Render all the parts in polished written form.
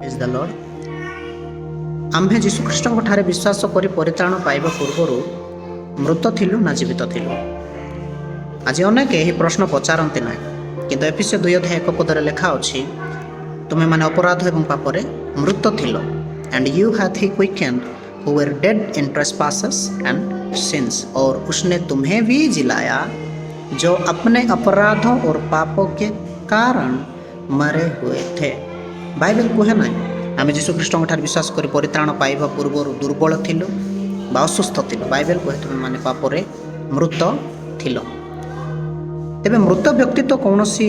Praise the Lord. आम्भे ଯୀଶୁଖ୍ରୀଷ୍ଟଙ୍କ ଠାରେ ବିଶ୍ୱାସ କରି ପରିତ୍ରାଣ ପାଇବା ପୂର୍ବରୁ ମୃତ ଥିଲୁ ନା ଜୀବିତ ଥିଲୁ? ଆଜି ଅନେକ ଏହି ପ୍ରଶ୍ନ ପଚାରନ୍ତି ନାହିଁ, କିନ୍ତୁ ଏଫେସୀୟ 2:1 ଲେଖା ଅଛି, ତୁମେମାନେ ଅପରାଧ ଏବଂ ପାପରେ ମୃତ ଥିଲ, and you hath he quickened who were dead in trespasses and sins, और उसने तुम्हें भी जिलाया जो अपने अपराधों और पापों के कारण मरे हुए थे। बाइबल कहे ना आम ଯୀଶୁଖ୍ରୀଷ୍ଟଙ୍କ ଠାରେ ବିଶ୍ୱାସ କରି ପରିତ୍ରାଣ ପାଇବା ପୂର୍ବରୁ ଦୁର୍ବଳ ଥିଲୁ ବା ଅସୁସ୍ଥ ଥିଲୁ। ବାଇବେଲ କହେ ତୁମେମାନେ ପାପରେ ମୃତ ଥିଲ। ତେବେ ମୃତ ବ୍ୟକ୍ତି ତ କୌଣସି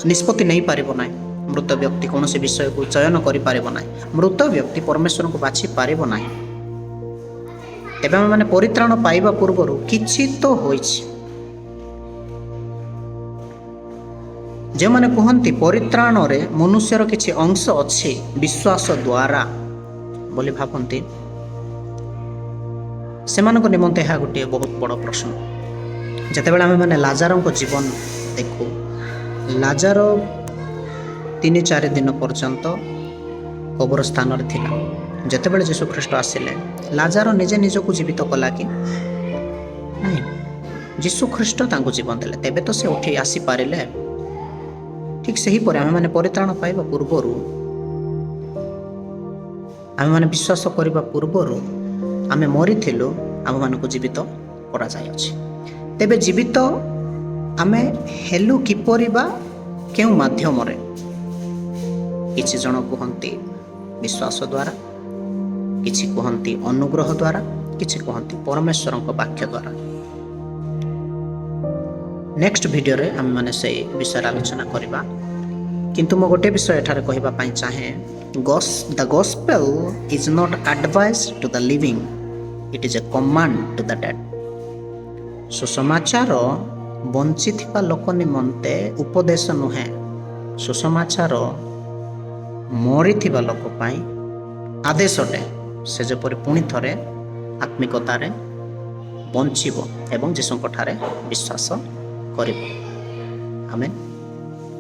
ନିଷ୍ପତ୍ତି ନେଇପାରିବ ନାହିଁ। ମୃତ ବ୍ୟକ୍ତି କୌଣସି ବିଷୟକୁ ଚୟନ କରିପାରିବ ନାହିଁ। ମୃତ ବ୍ୟକ୍ତି ପରମେଶ୍ୱରଙ୍କୁ ବାଛି ପାରିବ ନାହିଁ। ତେବେ ଆମେମାନେ ପରିତ୍ରାଣ ପାଇବା ପୂର୍ବରୁ କିଛି ତ ହୋଇଛି। ଯେଉଁମାନେ କୁହନ୍ତି ପରିତ୍ରାଣରେ ମନୁଷ୍ୟର କିଛି ଅଂଶ ଅଛି ବିଶ୍ୱାସ ଦ୍ୱାରା ବୋଲି ଭାବନ୍ତି, ସେମାନଙ୍କ ନିମନ୍ତେ ଏହା ଗୋଟିଏ ବହୁତ ବଡ଼ ପ୍ରଶ୍ନ। ଯେତେବେଳେ ଆମେମାନେ ଲାଜାରଙ୍କ ଜୀବନ ଦେଖୁ, ଲାଜାର 3-4 ଦିନ ପର୍ଯ୍ୟନ୍ତ କବର ସ୍ଥାନରେ ଥିଲା। ଯେତେବେଳେ ଯୀଶୁଖ୍ରୀଷ୍ଟ ଆସିଲେ, ଲାଜାର ନିଜେ ନିଜକୁ ଜୀବିତ କଲା କି ନାହିଁ? ଯୀଶୁଖ୍ରୀଷ୍ଟ ତାଙ୍କୁ ଜୀବନ ଦେଲେ, ତେବେ ତ ସେ ଉଠି ଆସିପାରିଲେ। ଠିକ୍ ସେହିପରି ଆମେମାନେ ପରିତ୍ରାଣ ପାଇବା ପୂର୍ବରୁ, ଆମେମାନେ ବିଶ୍ୱାସ କରିବା ପୂର୍ବରୁ ଆମେ ମରିଥିଲୁ, ଆମମାନଙ୍କୁ ଜୀବିତ କରାଯାଇଅଛି। ତେବେ ଜୀବିତ ଆମେ ହେଲୁ କିପରି ବା କେଉଁ ମାଧ୍ୟମରେ? କିଛି ଜଣ କୁହନ୍ତି ବିଶ୍ୱାସ ଦ୍ୱାରା, କିଛି କୁହନ୍ତି ଅନୁଗ୍ରହ ଦ୍ୱାରା, କିଛି କୁହନ୍ତି ପରମେଶ୍ୱରଙ୍କ ବାକ୍ୟ ଦ୍ୱାରା। ନେକ୍ସଟ ଭିଡ଼ିଓରେ ଆମେମାନେ ସେଇ ବିଷୟରେ ଆଲୋଚନା କରିବା। କିନ୍ତୁ ମୁଁ ଗୋଟିଏ ବିଷୟ ଏଠାରେ କହିବା ପାଇଁ ଚାହେଁ, the gospel is not advice to the living, it is a command to the dead. ସୁସମାଚାର ବଞ୍ଚିଥିବା ଲୋକ ନିମନ୍ତେ ଉପଦେଶ ନୁହେଁ, ସୁସମାଚାର ମରିଥିବା ଲୋକ ପାଇଁ ଆଦେଶଟେ। ସେ ଯେପରି ପୁଣି ଥରେ ଆତ୍ମିକତାରେ ବଞ୍ଚିବ ଏବଂ ଯୀଶୁଙ୍କ ଠାରେ ବିଶ୍ୱାସ କରିବ। ଆମେନ୍।